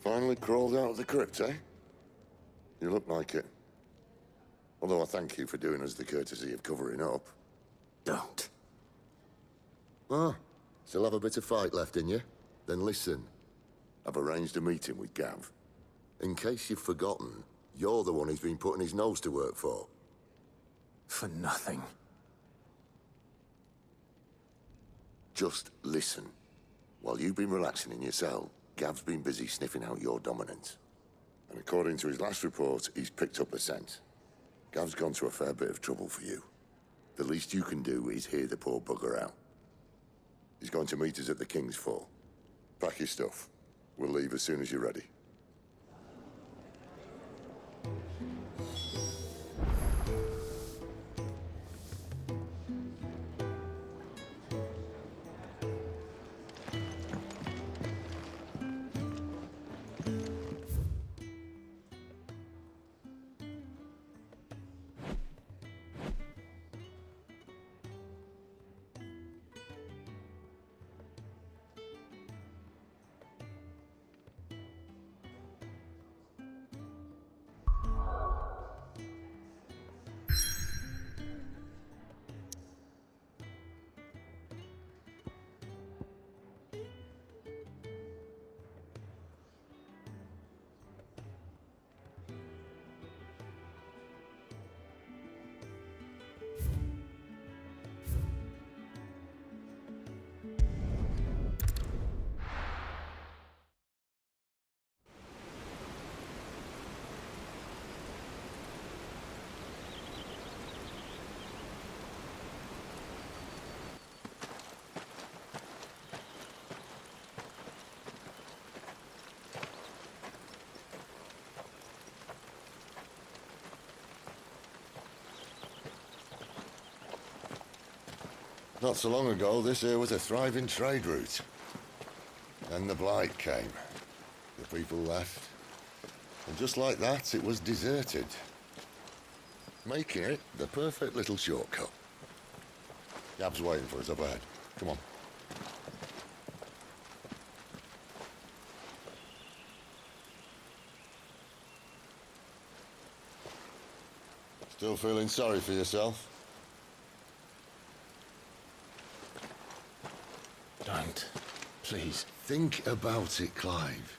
Finally crawled out of the crypt, eh? You look like it. Although I thank you for doing us the courtesy of covering up. Don't. Ah, still have a bit of fight left in you? Then listen. I've arranged a meeting with Gav. In case you've forgotten, you're the one he's been putting his nose to work for. For nothing. Just listen. While you've been relaxing in your cell, Gav's been busy sniffing out your dominance. And according to his last report, he's picked up a scent. Gav's gone to a fair bit of trouble for you. The least you can do is hear the poor bugger out. He's going to meet us at the King's Fall. Pack your stuff. We'll leave as soon as you're ready. Not so long ago, this here was a thriving trade route. Then the Blight came. The people left. And just like that, it was deserted. Making it the perfect little shortcut. Gav's waiting for us up ahead. Come on. Still feeling sorry for yourself? Don't. Please. Think about it, Clive.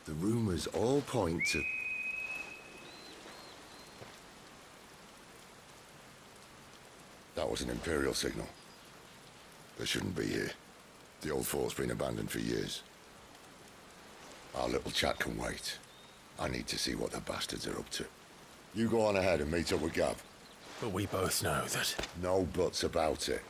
The rumors all point to... That was an Imperial signal. They shouldn't be here. The old fort's been abandoned for years. Our little chat can wait. I need to see what the bastards are up to. You go on ahead and meet up with Gav. But we both know that... No buts about it.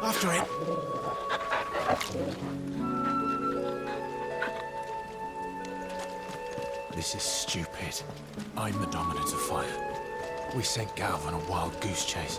After it! This is stupid. I'm the dominant of fire. We sent Gav on a wild goose chase.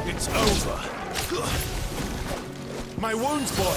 It's over. My wounds, boy.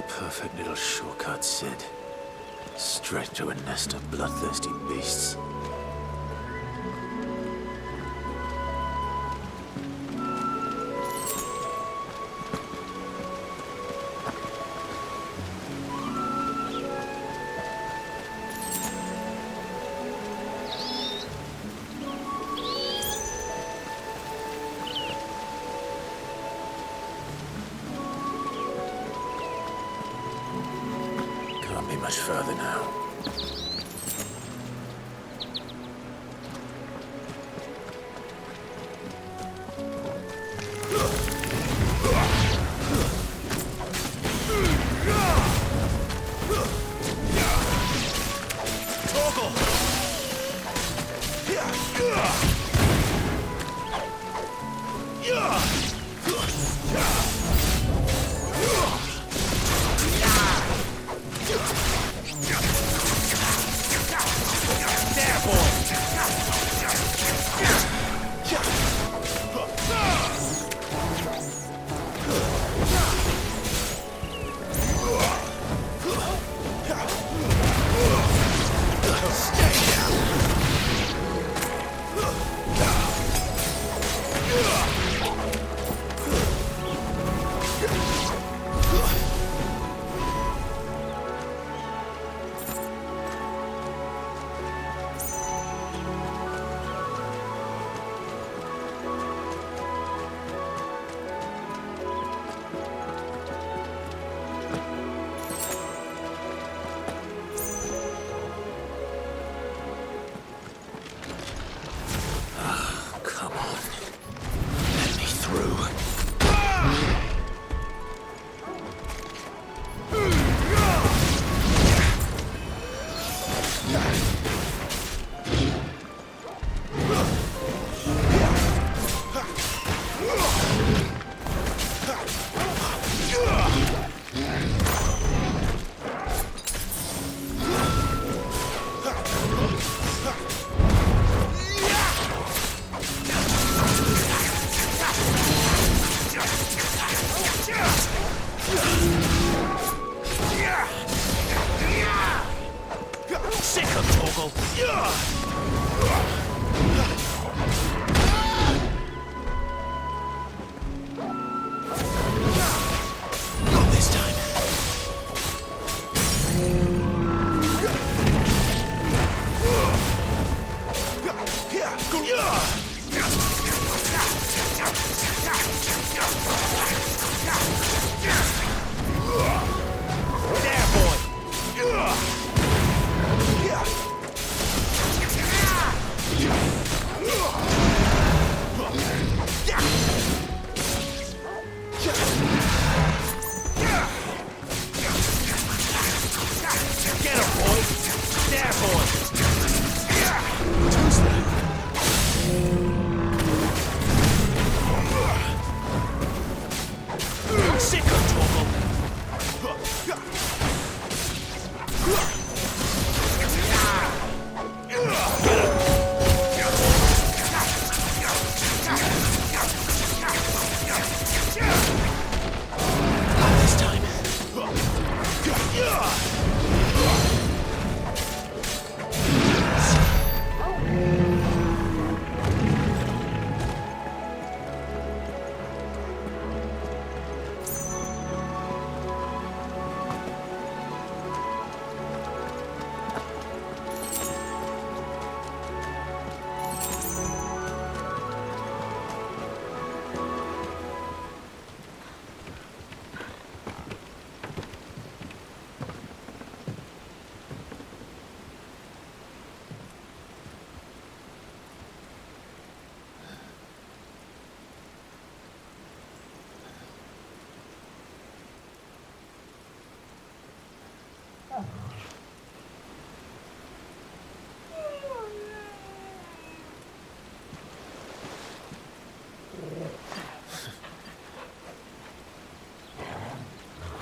perfect little shortcut, Sid. Straight to a nest of bloodthirsty beasts. Can't be much further now.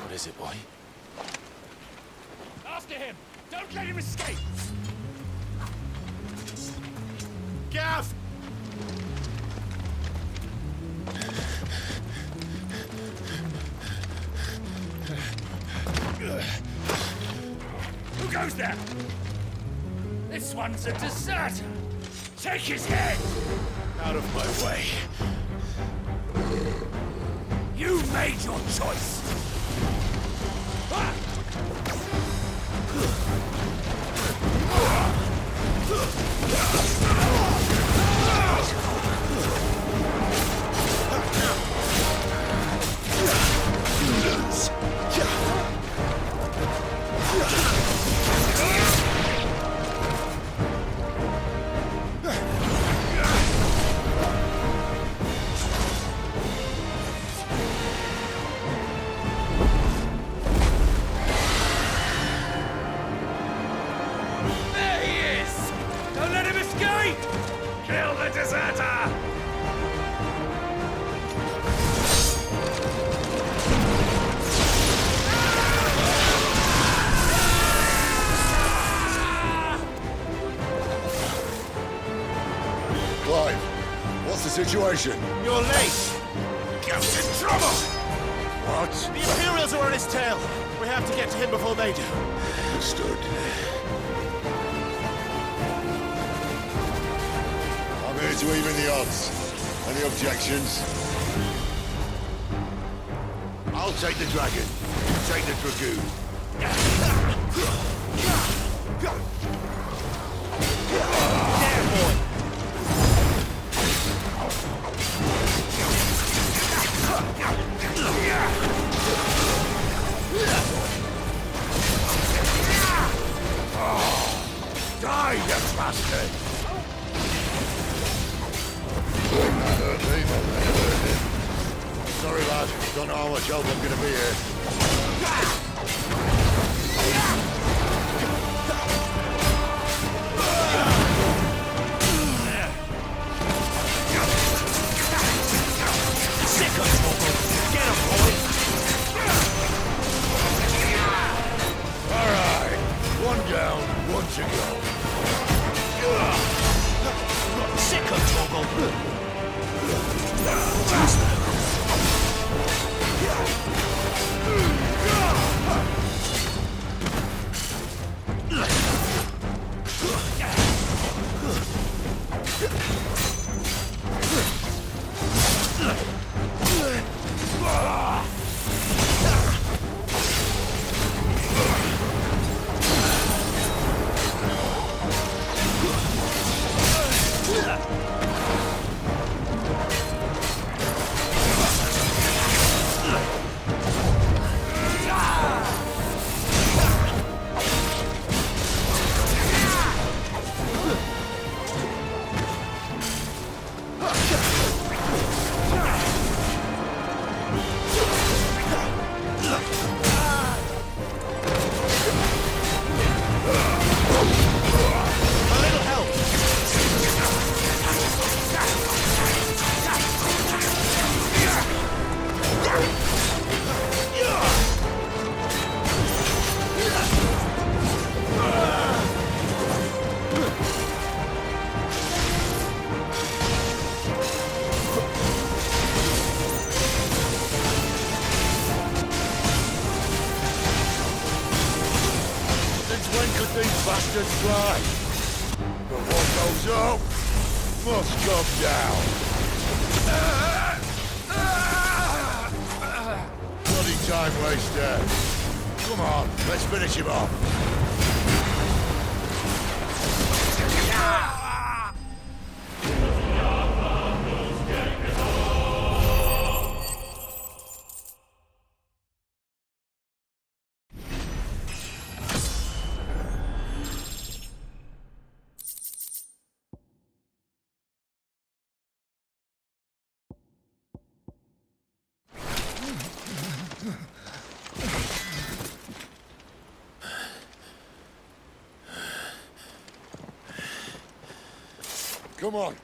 What is it, boy? After him! Don't let him escape! Gav! goes there? This one's a deserter. Take his head! Out of my way. You made your choice! Ah! Kill the deserter! Clive, what's the situation? You're late! Ghost in trouble! What? The Imperials are on his tail! We have to get to him before they do. Understood. I'm here to even the odds. Any objections? I'll take the dragon. You take the dragoon. There, boy! Die, you bastard! Sorry, lad. Don't know how much help I'm gonna be here. Sick of trouble! Get him, boy! All right. One down, one to go. Sick of trouble! These bastards fly. But what goes up must come down. Bloody time waster. Come on, let's finish him off. Come on.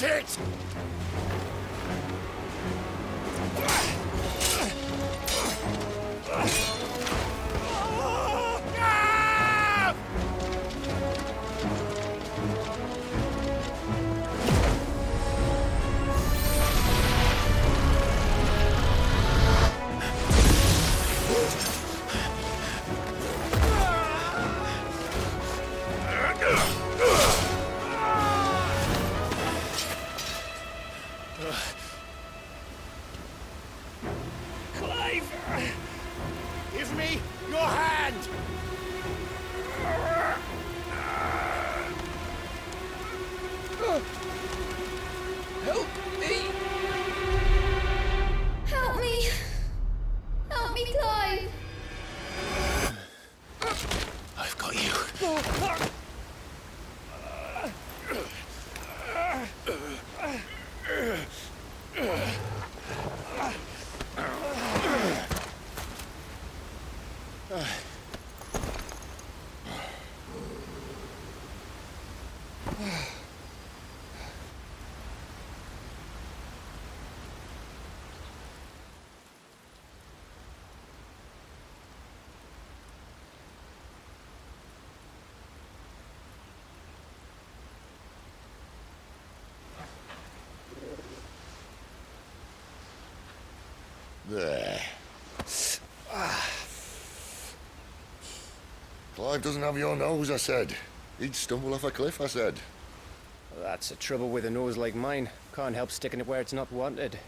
it! Clive! Give me your hand! Help me! Help me! Help me, Clive! I've got you. There. Clive doesn't have your nose, I said. He'd stumble off a cliff, I said. That's the trouble with a nose like mine. Can't help sticking it where it's not wanted.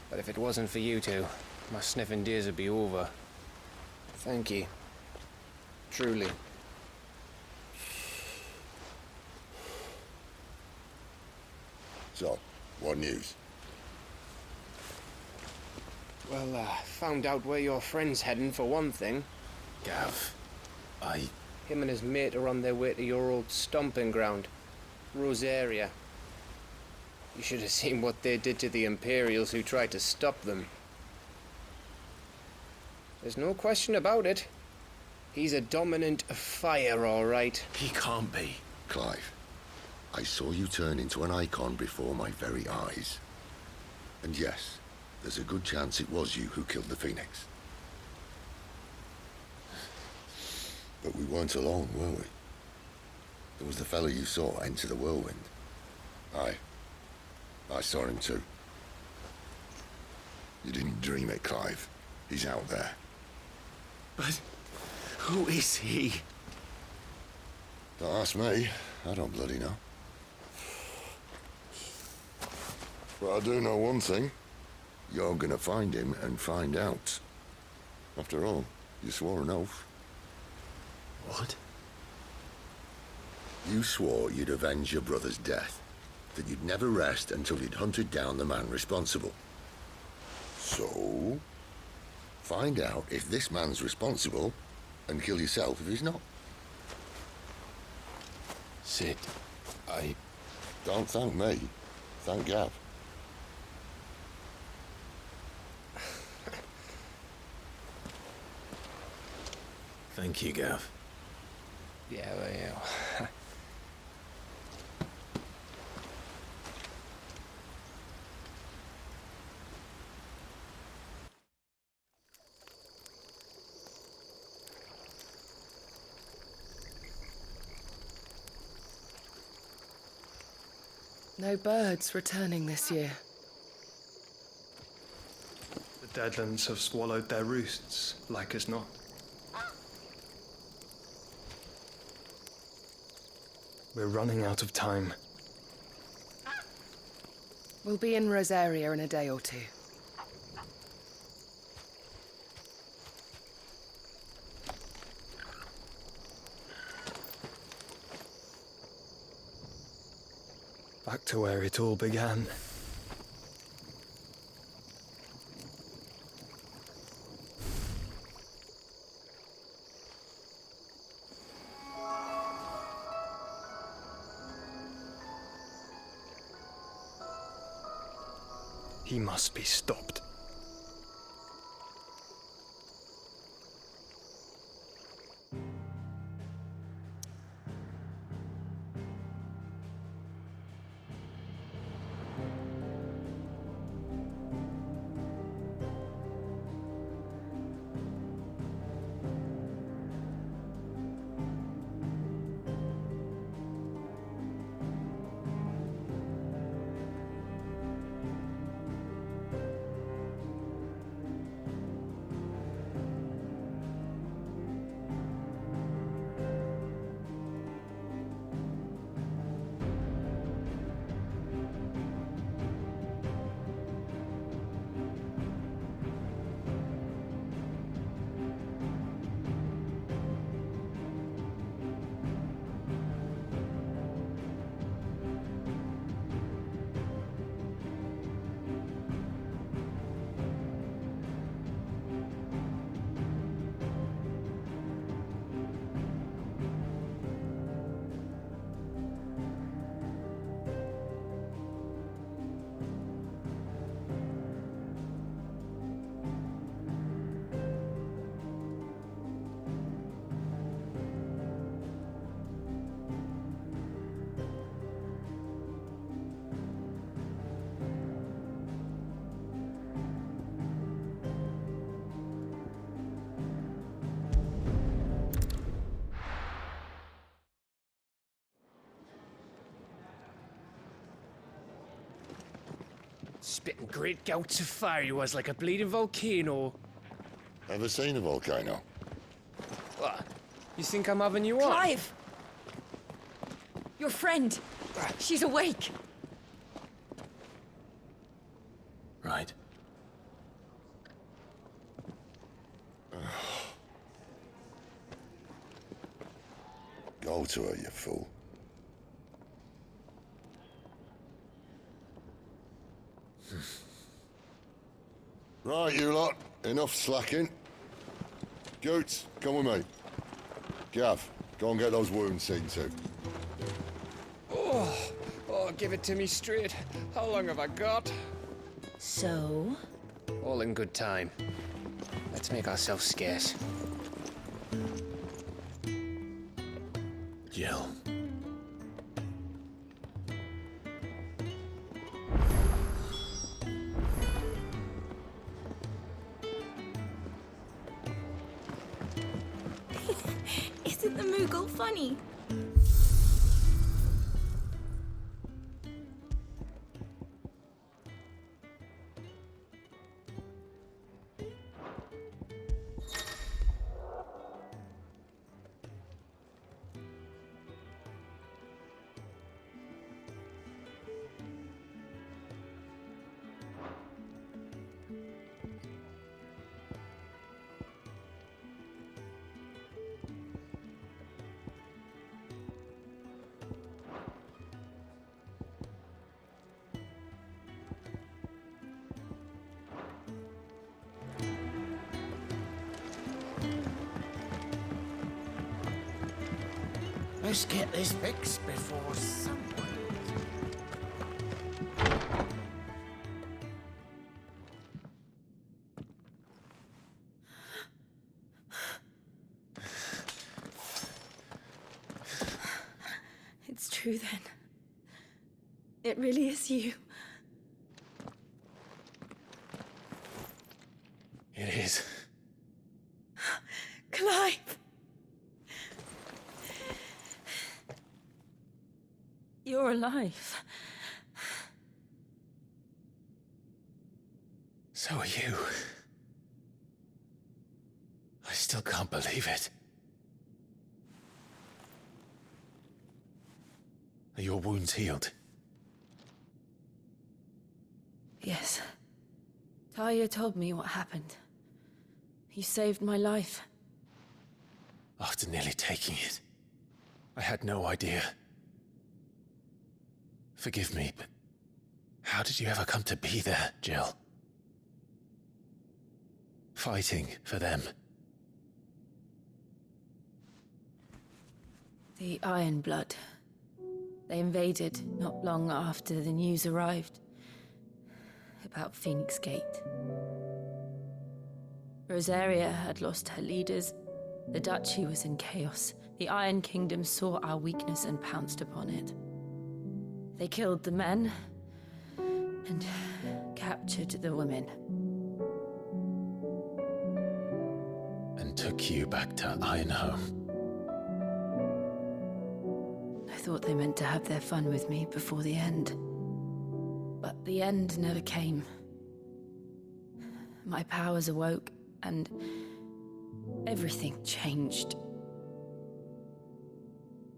But if it wasn't for you two, my sniffing days would be over. Thank you. Truly. So, what news? Well, found out where your friend's heading for one thing. Gav, Him and his mate are on their way to your old stomping ground, Rosaria. You should have seen what they did to the Imperials who tried to stop them. There's no question about it. He's a dominant of fire, all right. he can't be. Clive, I saw you turn into an icon before my very eyes. And yes, there's a good chance it was you who killed the Phoenix. But we weren't alone, were we? There was the fellow you saw enter the whirlwind. I saw him too. You didn't dream it, Clive. He's out there. But who is he? Don't ask me. I don't bloody know. But I do know one thing. You're gonna find him and find out. After all, you swore an oath. What? You swore you'd avenge your brother's death, that you'd never rest until you'd hunted down the man responsible. So, find out if this man's responsible, and kill yourself if he's not. Sid, Don't thank me. Thank Gav. Thank you, Gav. Yeah, well, yeah. No birds returning this year. The Deadlands have swallowed their roosts, like as not. We're running out of time. We'll be in Rosaria in a day or two. Back to where it all began. He must be stopped. Spitting great gouts of fire he was, like a bleeding volcano. Ever seen a volcano? What? You think I'm having you on? Clive! Your friend! She's awake! Right. Go to her, you fool. Right, you lot. Enough slacking. Goots, come with me. Gav, go and get those wounds seen to. Oh, give it to me straight. How long have I got? So? All in good time. Let's make ourselves scarce. Jill. Isn't the Moogle funny? Let's get this fixed before someone... It's true then. It really is you. It is. Clive! You're alive. So are you. I still can't believe it. Are your wounds healed? Yes. Talia told me what happened. You saved my life. After nearly taking it, I had no idea. Forgive me, but how did you ever come to be there, Jill? Fighting for them. The Iron Blood. They invaded not long after the news arrived about Phoenix Gate. Rosaria had lost her leaders. The Duchy was in chaos. The Iron Kingdom saw our weakness and pounced upon it. They killed the men and captured the women. And took you back to Ironhome. I thought they meant to have their fun with me before the end. But the end never came. My powers awoke, and everything changed.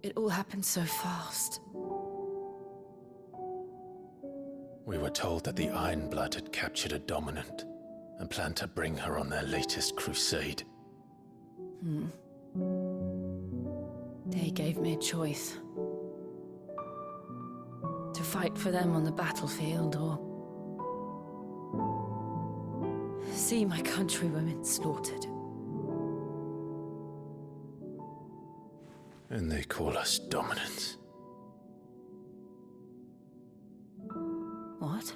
It all happened so fast. We were told that the Iron Blood had captured a dominant and planned to bring her on their latest crusade. They gave me a choice. To fight for them on the battlefield, or see my countrywomen slaughtered. And they call us dominants. What?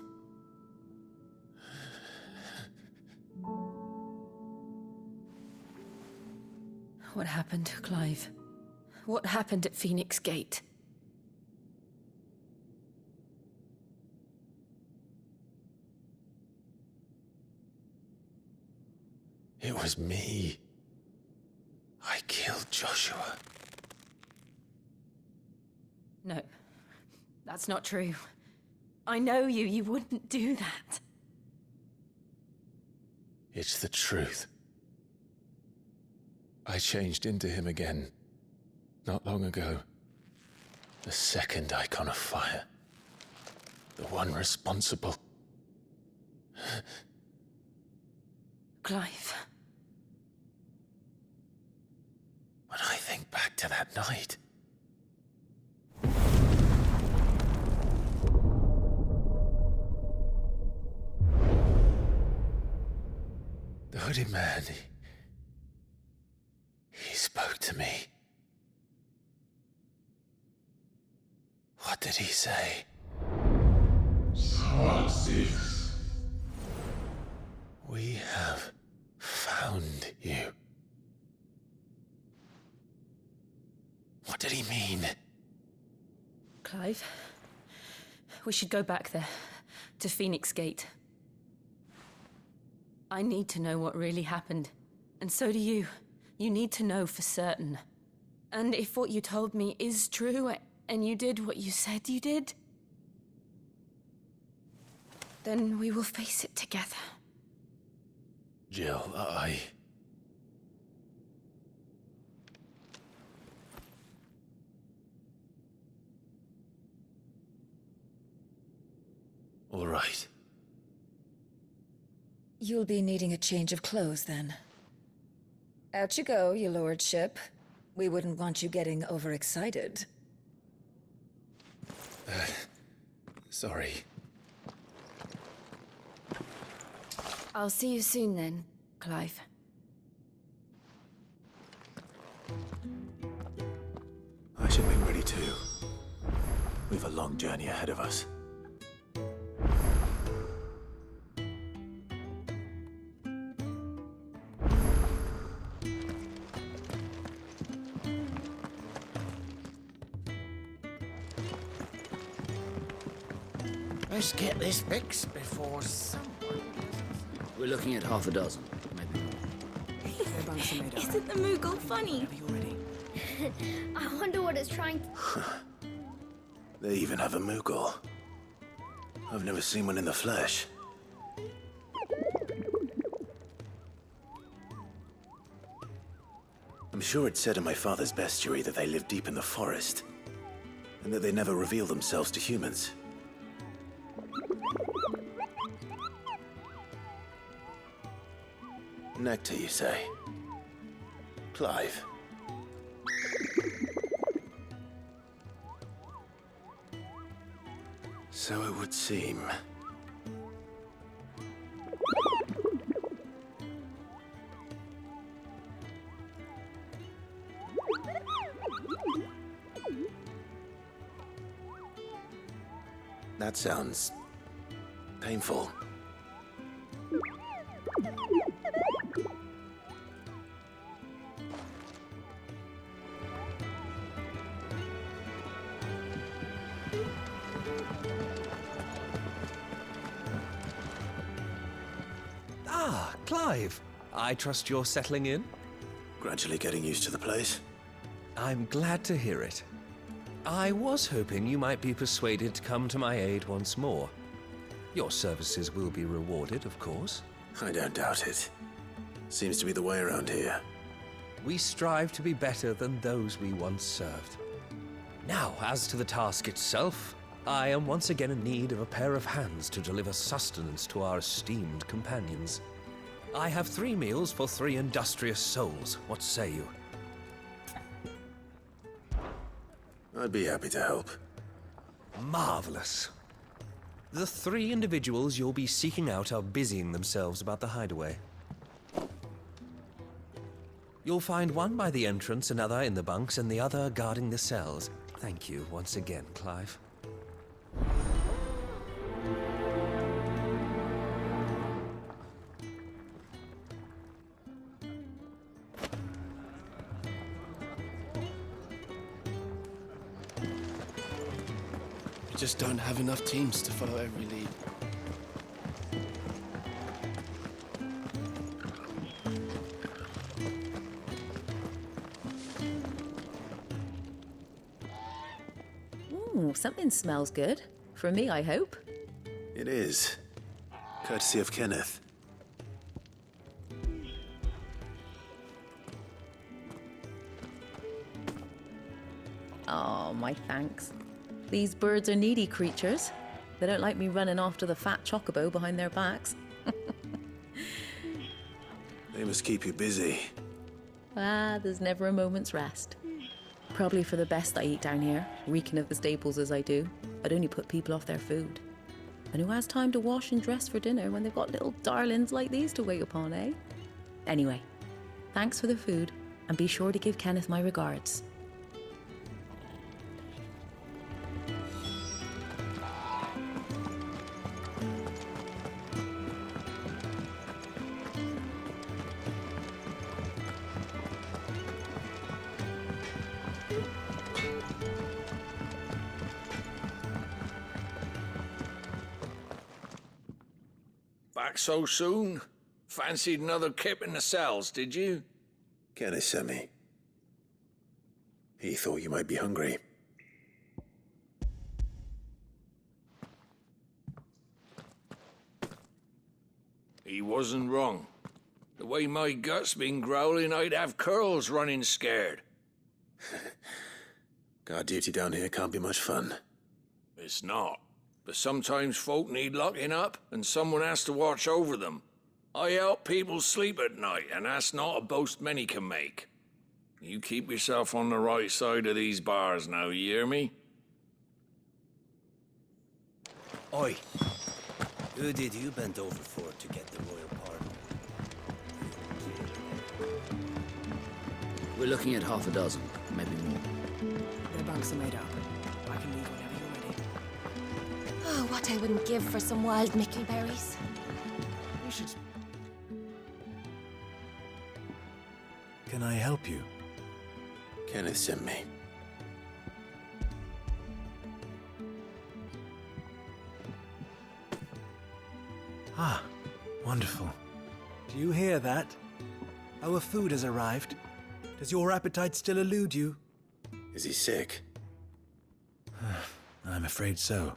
What happened to Clive? What happened at Phoenix Gate? It was me. I killed Joshua. No, that's not true. I know you. You wouldn't do that. It's the truth. I changed into him again, not long ago. The second icon of fire. The one responsible. Clive. When I think back to that night... The hooded man, he spoke to me. What did he say? We have found you. What did he mean? Clive, we should go back there, to Phoenix Gate. I need to know what really happened, and so do you. You need to know for certain. And if what you told me is true, and you did what you said you did, then we will face it together. Jill, All right. You'll be needing a change of clothes, then. Out you go, your lordship. We wouldn't want you getting overexcited. Sorry. I'll see you soon then, Clive. I should be ready too. We've a long journey ahead of us. Let's get this fixed before someone... We're looking at half a dozen, maybe more. Isn't the Moogle funny? I wonder what it's trying to... They even have a Moogle. I've never seen one in the flesh. I'm sure it said in my father's bestiary that they live deep in the forest, and that they never reveal themselves to humans. Nectar, you say? Clive. So it would seem. That sounds painful. Clive, I trust you're settling in? Gradually getting used to the place. I'm glad to hear it. I was hoping you might be persuaded to come to my aid once more. Your services will be rewarded, of course. I don't doubt it. Seems to be the way around here. We strive to be better than those we once served. Now, as to the task itself, I am once again in need of a pair of hands to deliver sustenance to our esteemed companions. I have 3 meals for 3 industrious souls. What say you? I'd be happy to help. Marvelous. The 3 individuals you'll be seeking out are busying themselves about the hideaway. You'll find one by the entrance, another in the bunks, and the other guarding the cells. Thank you once again, Clive. We just don't have enough teams to follow every lead. Ooh, something smells good. For me, I hope. It is. Courtesy of Kenneth. Oh, my thanks. These birds are needy creatures. They don't like me running after the fat chocobo behind their backs. They must keep you busy. Ah, there's never a moment's rest. Probably for the best I eat down here, reeking of the staples as I do. I'd only put people off their food. And who has time to wash and dress for dinner when they've got little darlings like these to wait upon, eh? Anyway, thanks for the food, and be sure to give Kenneth my regards. Back so soon? Fancied another kip in the cells, did you? Kenneth sent me. He thought you might be hungry. He wasn't wrong. The way my gut's been growling, I'd have curls running scared. Guard duty down here can't be much fun. It's not. But sometimes folk need locking up, and someone has to watch over them. I help people sleep at night, and that's not a boast many can make. You keep yourself on the right side of these bars now, you hear me? Oi! Who did you bend over for to get the royal pardon? We're looking at half a dozen, maybe more. Their bunks are made up. I can leave whenever you're ready. Oh, what I wouldn't give for some wild mickleberries. You should... Can I help you? Kenneth sent me. Ah, wonderful. Do you hear that? Our food has arrived. Does your appetite still elude you? Is he sick? I'm afraid so.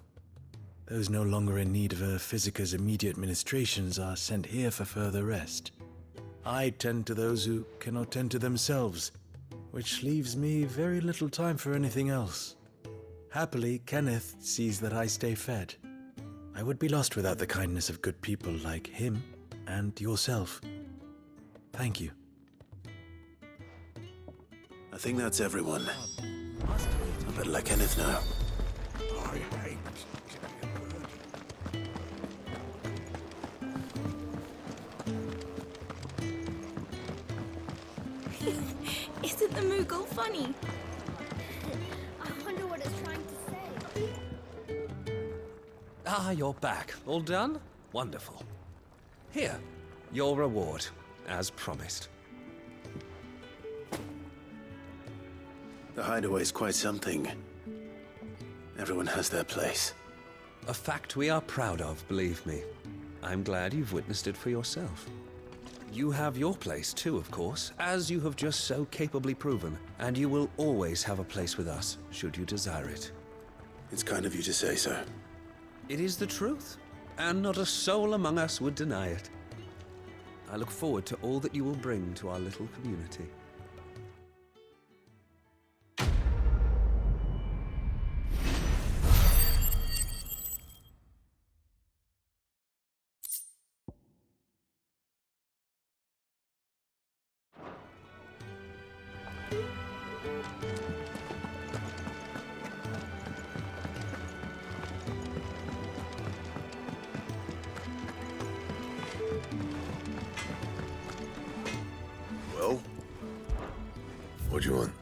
Those no longer in need of a physicker's immediate ministrations are sent here for further rest. I tend to those who cannot tend to themselves, which leaves me very little time for anything else. Happily, Kenneth sees that I stay fed. I would be lost without the kindness of good people like him and yourself. Thank you. I think that's everyone. I better let Kenneth know. I hate Isn't the Moogle funny? I wonder what it's trying to say. Ah, you're back. All done? Wonderful. Here, your reward, as promised. The hideaway's quite something. Everyone has their place. A fact we are proud of, believe me. I'm glad you've witnessed it for yourself. You have your place too, of course, as you have just so capably proven, and you will always have a place with us, should you desire it. It's kind of you to say so. It is the truth, and not a soul among us would deny it. I look forward to all that you will bring to our little community. Well? What do you want?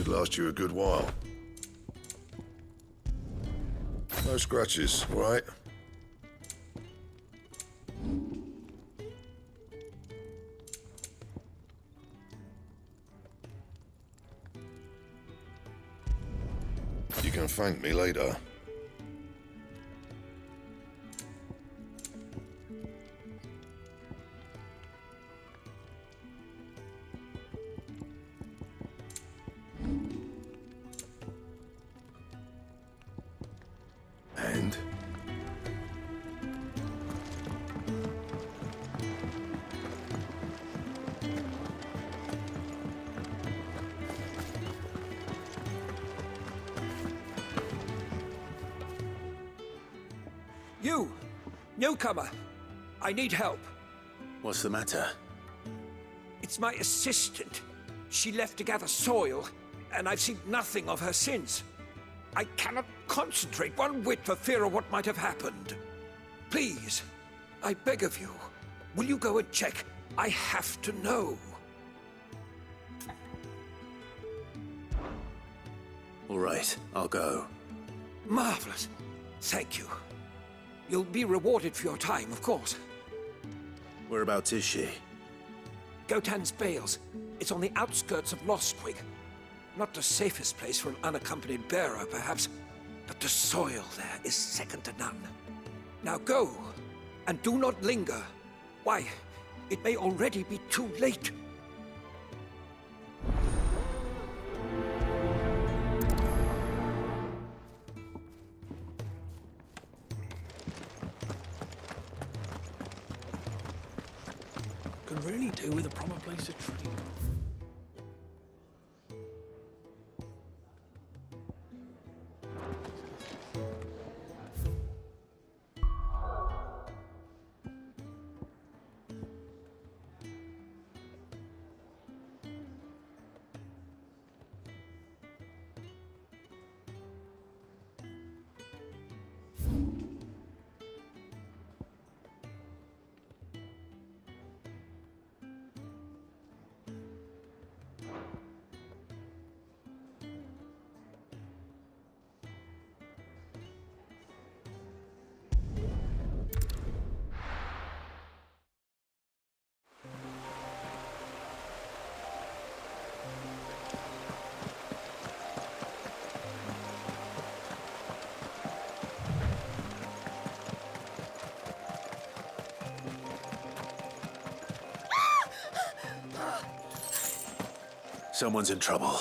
Should last you a good while. No scratches, all right? You can thank me later. And? You! Newcomer! I need help. What's the matter? It's my assistant. She left to gather soil, and I've seen nothing of her since. I cannot concentrate one whit for fear of what might have happened. Please, I beg of you, will you go and check? I have to know. All right, I'll go. Marvelous. Thank you. You'll be rewarded for your time, of course. Whereabouts is she? Gotan's Bales. It's on the outskirts of Lostwig. Not the safest place for an unaccompanied bearer, perhaps, but the soil there is second to none. Now go, and do not linger. Why, it may already be too late. Could really do with a proper place to train. Someone's in trouble.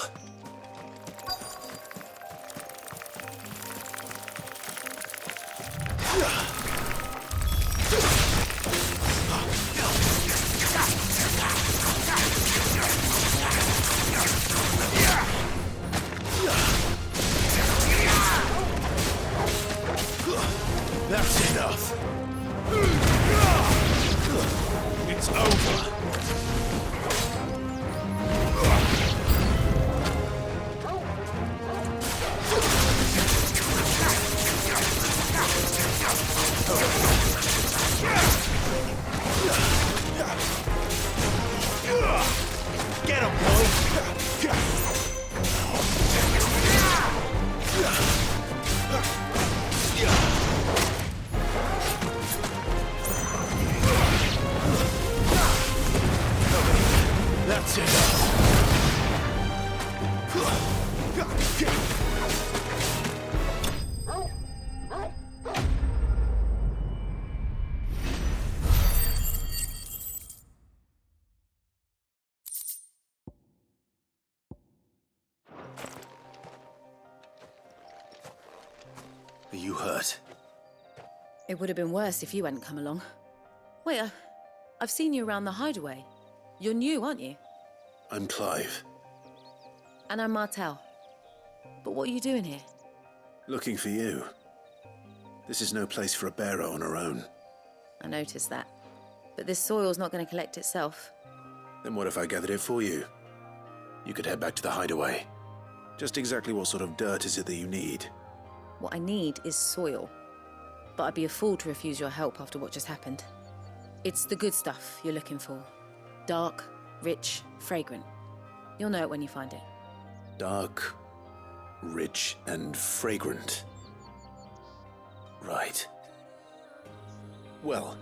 That's enough. It's over. Get him, That's enough. Are you hurt? It would have been worse if you hadn't come along. Wait, I've seen you around the hideaway. You're new, aren't you? I'm Clive. And I'm Martel. But what are you doing here? Looking for you. This is no place for a bearer on her own. I noticed that. But this soil's not going to collect itself. Then what if I gathered it for you? You could head back to the hideaway. Just exactly what sort of dirt is it that you need? What I need is soil. But I'd be a fool to refuse your help after what just happened. It's the good stuff you're looking for. Dark, rich, fragrant. You'll know it when you find it. Dark, rich, and fragrant. Right. Well,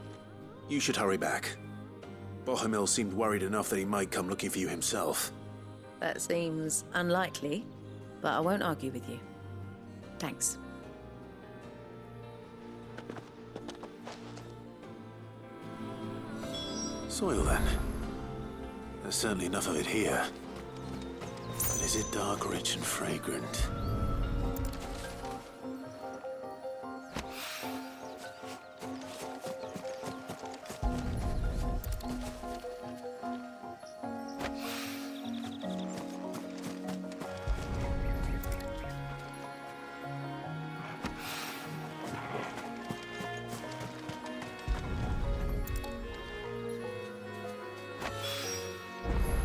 you should hurry back. Bohemil seemed worried enough that he might come looking for you himself. That seems unlikely, but I won't argue with you. Thanks. Soil, then. There's certainly enough of it here. But is it dark, rich, and fragrant?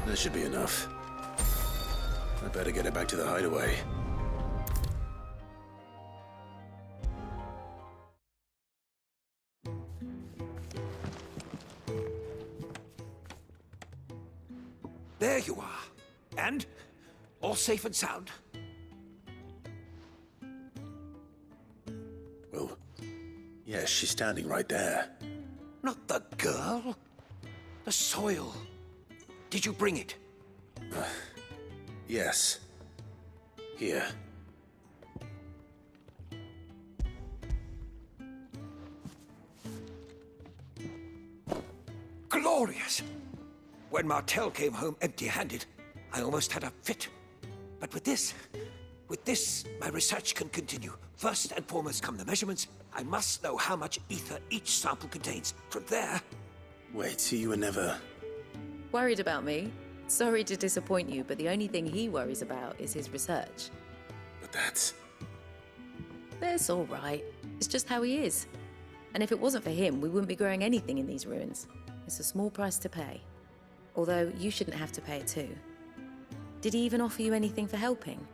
That should be enough. I better get it back to the hideaway. There you are. And? All safe and sound? Well, yes, she's standing right there. Not the girl. The soil. Did you bring it? Yes. Here. Glorious! When Martel came home empty-handed, I almost had a fit. But with this, my research can continue. First and foremost come the measurements. I must know how much ether each sample contains. From there... Wait, so you were never... Worried about me? Sorry to disappoint you, but the only thing he worries about is his research. But that's... That's all right. It's just how he is. And if it wasn't for him, we wouldn't be growing anything in these ruins. It's a small price to pay. Although, you shouldn't have to pay it too. Did he even offer you anything for helping?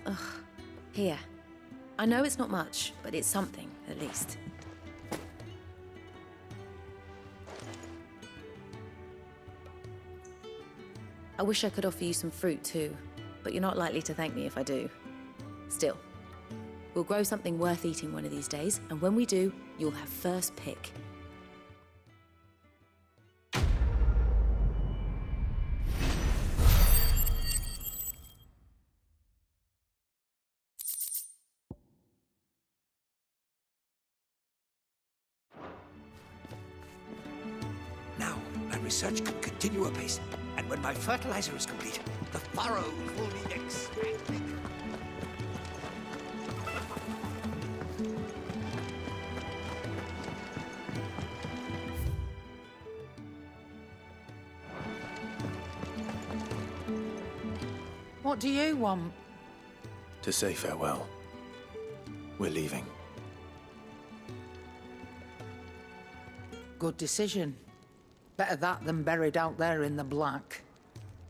Ugh. Here. I know it's not much, but it's something, at least. I wish I could offer you some fruit too, but you're not likely to thank me if I do. Still, we'll grow something worth eating one of these days, and when we do, you'll have first pick. Now, my research can continue apace. And when my fertilizer is complete, the furrows will be expanding. What do you want? To say farewell. We're leaving. Good decision. Better that than buried out there in the black.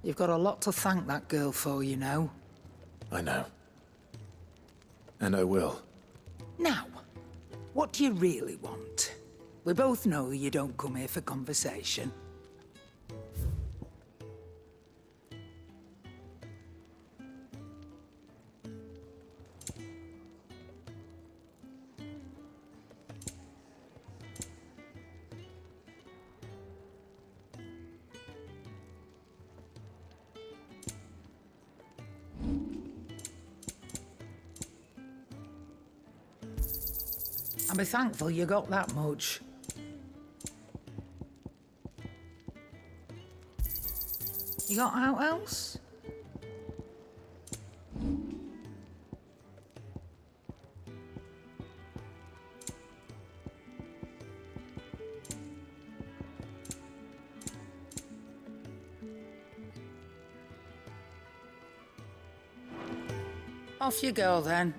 You've got a lot to thank that girl for, you know. I know. And I will. Now, what do you really want? We both know you don't come here for conversation. And be thankful you got that much. You got out else? Off you go then.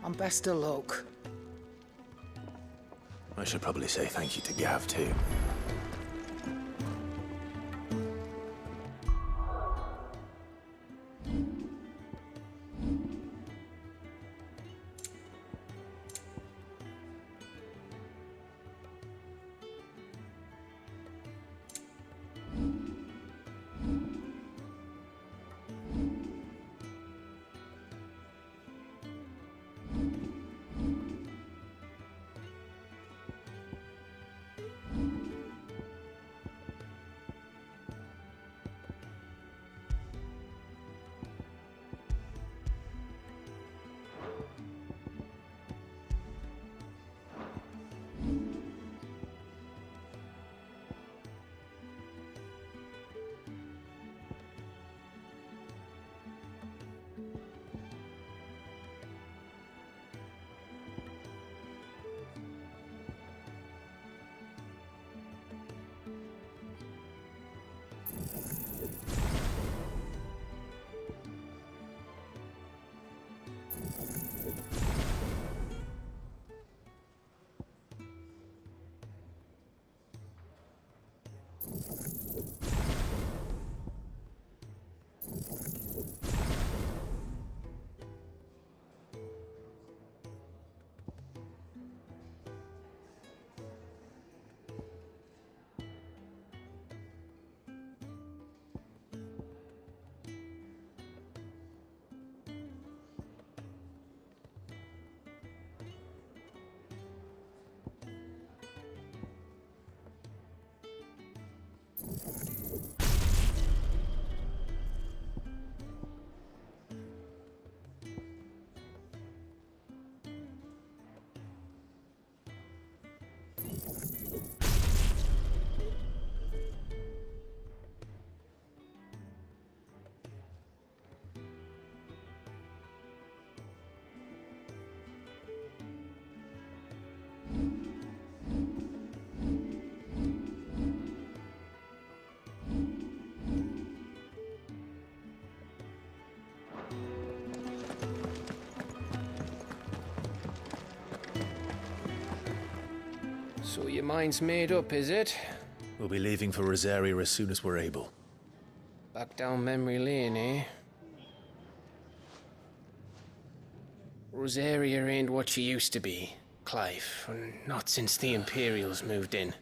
And best of luck. I should probably say thank you to Gav, too. So your mind's made up, is it? We'll be leaving for Rosaria as soon as we're able. Back down memory lane, eh? Rosaria ain't what she used to be, Clive. Not since the Imperials moved in.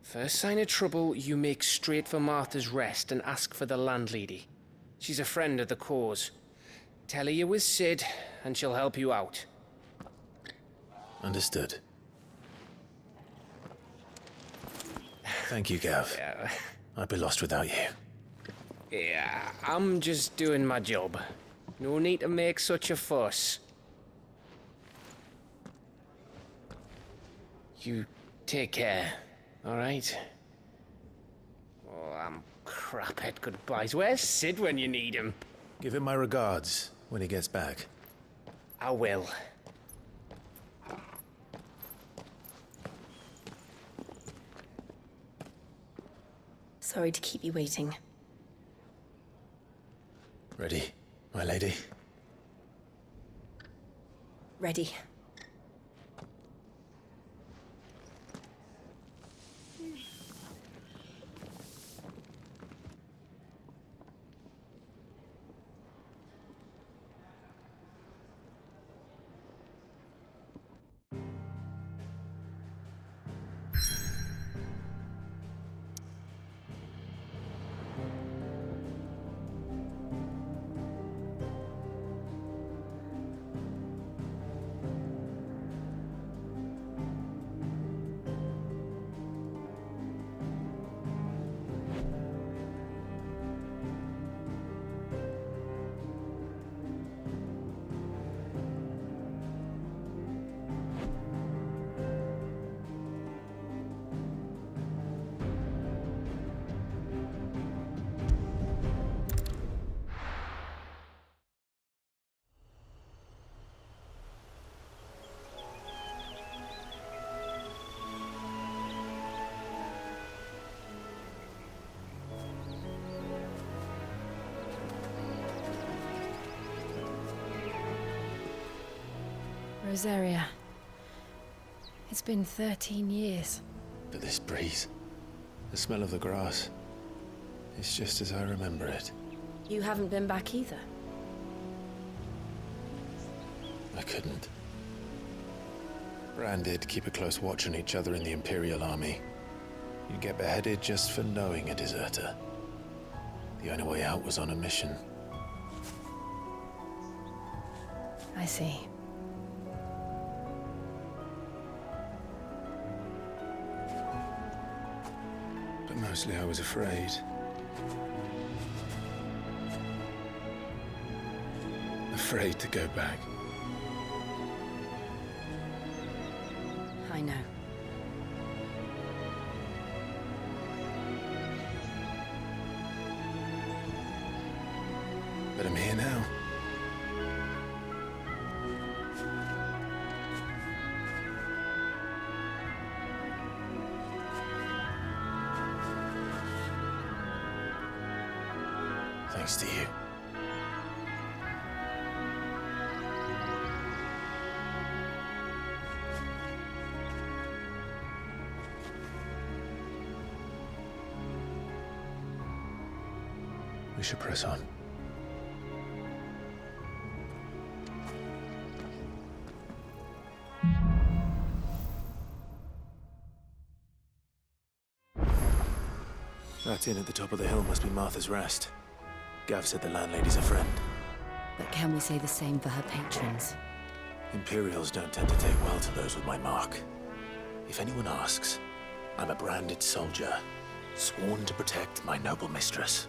First sign of trouble, you make straight for Martha's Rest and ask for the landlady. She's a friend of the cause. Tell her you was Sid, and she'll help you out. Understood. Thank you, Gav. Yeah. I'd be lost without you. Yeah, I'm just doing my job. No need to make such a fuss. You take care, all right? Oh, I'm crap at goodbyes. Where's Sid when you need him? Give him my regards when he gets back. I will. Sorry to keep you waiting. Ready, my lady? Ready. Rosaria. It's been 13 years. But this breeze, the smell of the grass, it's just as I remember it. You haven't been back either. I couldn't. Bran did keep a close watch on each other in the Imperial Army. You'd get beheaded just for knowing a deserter. The only way out was on a mission. I see. But mostly I was afraid. Afraid to go back. I know. But I'm here now. Thanks to you. We should press on. That inn at the top of the hill must be Martha's Rest. Gav said the landlady's a friend. But can we say the same for her patrons? Imperials don't tend to take well to those with my mark. If anyone asks, I'm a branded soldier, sworn to protect my noble mistress.